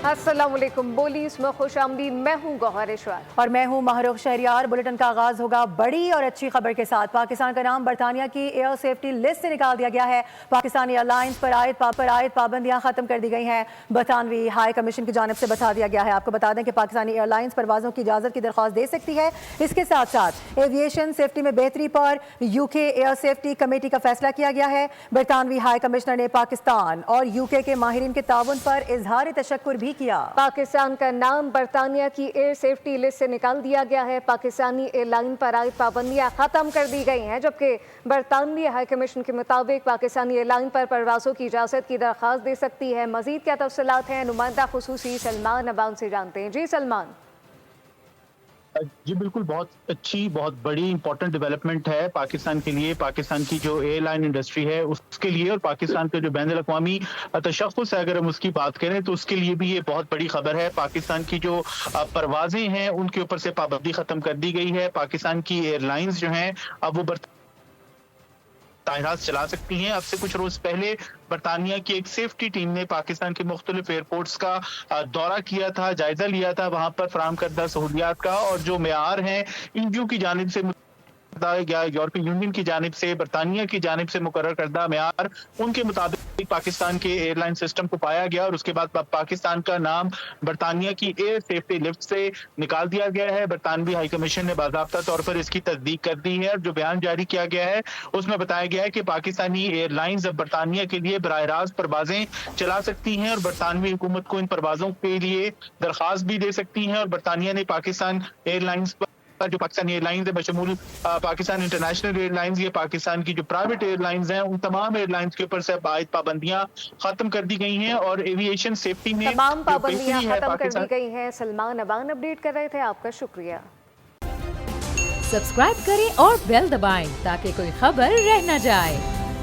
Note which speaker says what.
Speaker 1: अस्सलाम वालेकुम। बोलीस में खुश आमदीद। मैं हूँ गौहर इशरात
Speaker 2: और मैं हूँ महरूख शहरियार। बुलेटिन का आगाज होगा बड़ी और अच्छी खबर के साथ। पाकिस्तान का नाम बरतानिया की एयर सेफ्टी लिस्ट से निकाल दिया गया है। पाकिस्तानी एयरलाइंस पर आयद पाबंदियां खत्म कर दी गई हैं। बरतानवी हाई कमीशन की जानिब से बता दिया गया है। आपको बता दें कि पाकिस्तानी एयरलाइंस परवाजों की इजाजत की दरख्वास्त दे सकती है। इसके साथ साथ एविएशन सेफ्टी में बेहतरी पर यूके एयर सेफ्टी कमेटी का फैसला किया गया है। बरतानवी हाई कमिश्नर ने पाकिस्तान और यूके के माहिरीन के ताउन पर इजहार तशक्कुर भी किया।
Speaker 1: पाकिस्तान का नाम बरतानिया की एयर सेफ्टी लिस्ट से निकाल दिया गया है। पाकिस्तानी एयरलाइन पर आयद पाबंदियां खत्म कर दी गई हैं, जबकि बरतानवी हाई कमीशन के मुताबिक पाकिस्तानी एयरलाइन पर परवाजों की इजाजत की दरख्वास्त दे सकती है। मजीद क्या तफसीलात हैं, नुमाइंदा खुसूसी सलमान अबान से जानते हैं। जी सलमान।
Speaker 3: जी बिल्कुल, बहुत अच्छी, बहुत बड़ी इंपॉर्टेंट डेवलपमेंट है पाकिस्तान के लिए, पाकिस्तान की जो एयरलाइन इंडस्ट्री है उसके लिए, और पाकिस्तान के जो बैनुल अक़वामी तशख़्ख़ुस है अगर हम उसकी बात करें तो उसके लिए भी ये बहुत बड़ी खबर है। पाकिस्तान की जो परवाजें हैं उनके ऊपर से पाबंदी खत्म कर दी गई है। पाकिस्तान की एयरलाइंस जो हैं अब वो तायरात चला सकती हैं। अब से कुछ रोज पहले बरतानिया की एक सेफ्टी टीम ने पाकिस्तान के मुख्तलिफ एयरपोर्ट्स का दौरा किया था, जायजा लिया था वहां पर फराहम करदा सहूलियात का, और जो मेयार हैं ईयू की जानिब से या यूरोपीय यूनियन की जानिब से, बरतानिया की जानिब से मुकर्रर करदा मेयार, उनके मुताबिक पाकिस्तान के एयरलाइन सिस्टम को पाया गया और उसके बाद पाकिस्तान का नाम बरतानिया की एयर सेफ्टी लिस्ट से निकाल दिया गया है। बरतानवी हाई कमीशन ने बाज़ाब्ता तौर पर इसकी तस्दीक कर दी है और जो बयान जारी किया गया है उसमें बताया गया है कि पाकिस्तानी एयरलाइंस अब बरतानिया के लिए बराह रास्त परवाजें चला सकती हैं और बरतानवी हुकूमत को इन परवाजों के लिए दरख्वास्त भी दे सकती हैं। और बरतानिया ने पाकिस्तान एयरलाइंस जो पाकिस्तानी एयरलाइंस है बशमूल पाकिस्तान इंटरनेशनल एयरलाइंस, ये पाकिस्तान की जो प्राइवेट एयरलाइंस हैं उन तमाम एयरलाइंस के ऊपर से आयद पाबंदियां खत्म कर दी गई हैं और एविएशन सेफ्टी में
Speaker 1: तमाम पाबंदियां खत्म कर दी गई हैं। सलमान अबान अपडेट कर रहे थे, आपका शुक्रिया।
Speaker 4: सब्सक्राइब करें और बेल दबाएं ताकि कोई खबर रह न जाए।